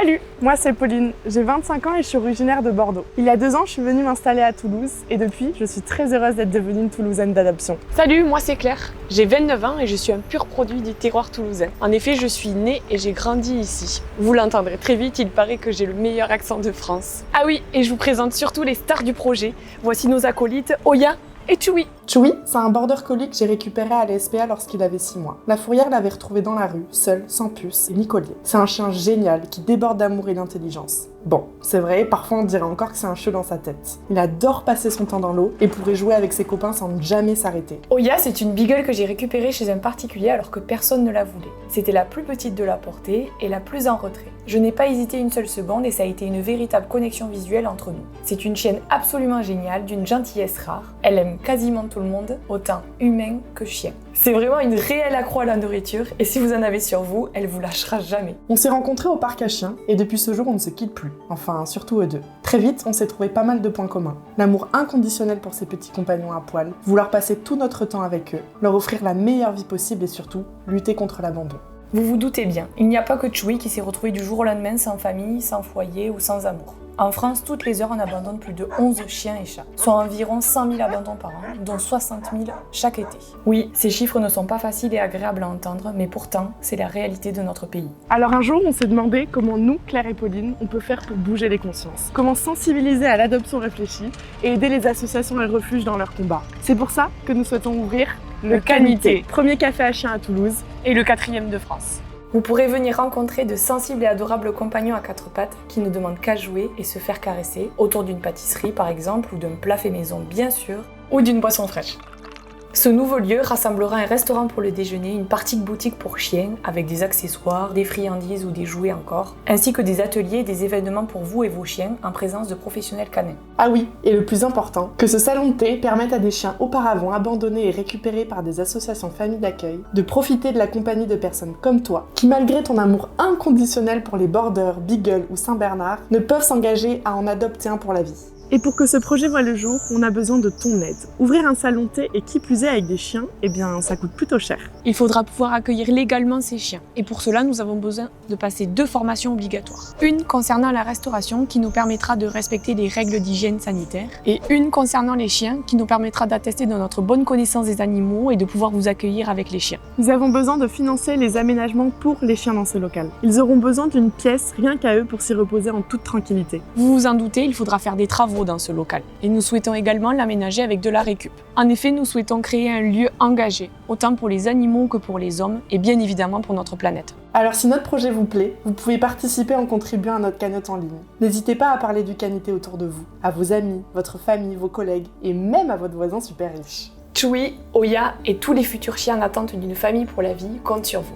Salut, moi c'est Pauline, j'ai 25 ans et je suis originaire de Bordeaux. Il y a 2 ans, je suis venue m'installer à Toulouse et depuis, je suis très heureuse d'être devenue une Toulousaine d'adoption. Salut, moi c'est Claire, j'ai 29 ans et je suis un pur produit du terroir toulousain. En effet, je suis née et j'ai grandi ici. Vous l'entendrez très vite, il paraît que j'ai le meilleur accent de France. Ah oui, et je vous présente surtout les stars du projet. Voici nos acolytes, Oya et Chewy. Chewy, c'est un border collie que j'ai récupéré à la SPA lorsqu'il avait 6 mois. La fourrière l'avait retrouvé dans la rue, seul, sans puce et ni collier. C'est un chien génial qui déborde d'amour et d'intelligence. Bon, c'est vrai, parfois on dirait encore que c'est un chiot dans sa tête. Il adore passer son temps dans l'eau et pourrait jouer avec ses copains sans jamais s'arrêter. Oya, c'est une beagle que j'ai récupérée chez un particulier alors que personne ne la voulait. C'était la plus petite de la portée et la plus en retrait. Je n'ai pas hésité une seule seconde et ça a été une véritable connexion visuelle entre nous. C'est une chienne absolument géniale, d'une gentillesse rare. Elle aime quasiment tout le monde, autant humain que chien. C'est vraiment une réelle accro à la nourriture et si vous en avez sur vous, elle vous lâchera jamais. On s'est rencontrés au parc à chiens et depuis ce jour on ne se quitte plus. Enfin, surtout eux deux. Très vite, on s'est trouvé pas mal de points communs. L'amour inconditionnel pour ses petits compagnons à poil, vouloir passer tout notre temps avec eux, leur offrir la meilleure vie possible et surtout, lutter contre l'abandon. Vous vous doutez bien, il n'y a pas que Chewy qui s'est retrouvé du jour au lendemain sans famille, sans foyer ou sans amour. En France, toutes les heures, on abandonne plus de 11 chiens et chats, soit environ 100 000 abandons par an, dont 60 000 chaque été. Oui, ces chiffres ne sont pas faciles et agréables à entendre, mais pourtant, c'est la réalité de notre pays. Alors un jour, on s'est demandé comment nous, Claire et Pauline, on peut faire pour bouger les consciences. Comment sensibiliser à l'adoption réfléchie et aider les associations et refuges dans leur combat. C'est pour ça que nous souhaitons ouvrir le Canité, premier café à chiens à Toulouse Et le 4e de France. Vous pourrez venir rencontrer de sensibles et adorables compagnons à 4 pattes qui ne demandent qu'à jouer et se faire caresser, autour d'une pâtisserie par exemple, ou d'un plat fait maison bien sûr, ou d'une boisson fraîche. Ce nouveau lieu rassemblera un restaurant pour le déjeuner, une partie de boutique pour chiens avec des accessoires, des friandises ou des jouets encore, ainsi que des ateliers et des événements pour vous et vos chiens en présence de professionnels canins. Ah oui, et le plus important, que ce salon de thé permette à des chiens auparavant abandonnés et récupérés par des associations familles d'accueil de profiter de la compagnie de personnes comme toi, qui malgré ton amour inconditionnel pour les borders, beagle ou Saint-Bernard, ne peuvent s'engager à en adopter un pour la vie. Et pour que ce projet voie le jour, on a besoin de ton aide. Ouvrir un salon de thé et qui plus est avec des chiens, eh bien ça coûte plutôt cher. Il faudra pouvoir accueillir légalement ces chiens. Et pour cela, nous avons besoin de passer 2 formations obligatoires. Une concernant la restauration qui nous permettra de respecter les règles d'hygiène sanitaire. Et une concernant les chiens qui nous permettra d'attester de notre bonne connaissance des animaux et de pouvoir vous accueillir avec les chiens. Nous avons besoin de financer les aménagements pour les chiens dans ce local. Ils auront besoin d'une pièce rien qu'à eux pour s'y reposer en toute tranquillité. Vous vous en doutez, il faudra faire des travaux dans ce local. Et nous souhaitons également l'aménager avec de la récup. En effet, nous souhaitons créer un lieu engagé, autant pour les animaux que pour les hommes, et bien évidemment pour notre planète. Alors si notre projet vous plaît, vous pouvez participer en contribuant à notre cagnotte en ligne. N'hésitez pas à parler du Canité autour de vous, à vos amis, votre famille, vos collègues, et même à votre voisin super riche. Chewy, Oya et tous les futurs chiens en attente d'une famille pour la vie comptent sur vous.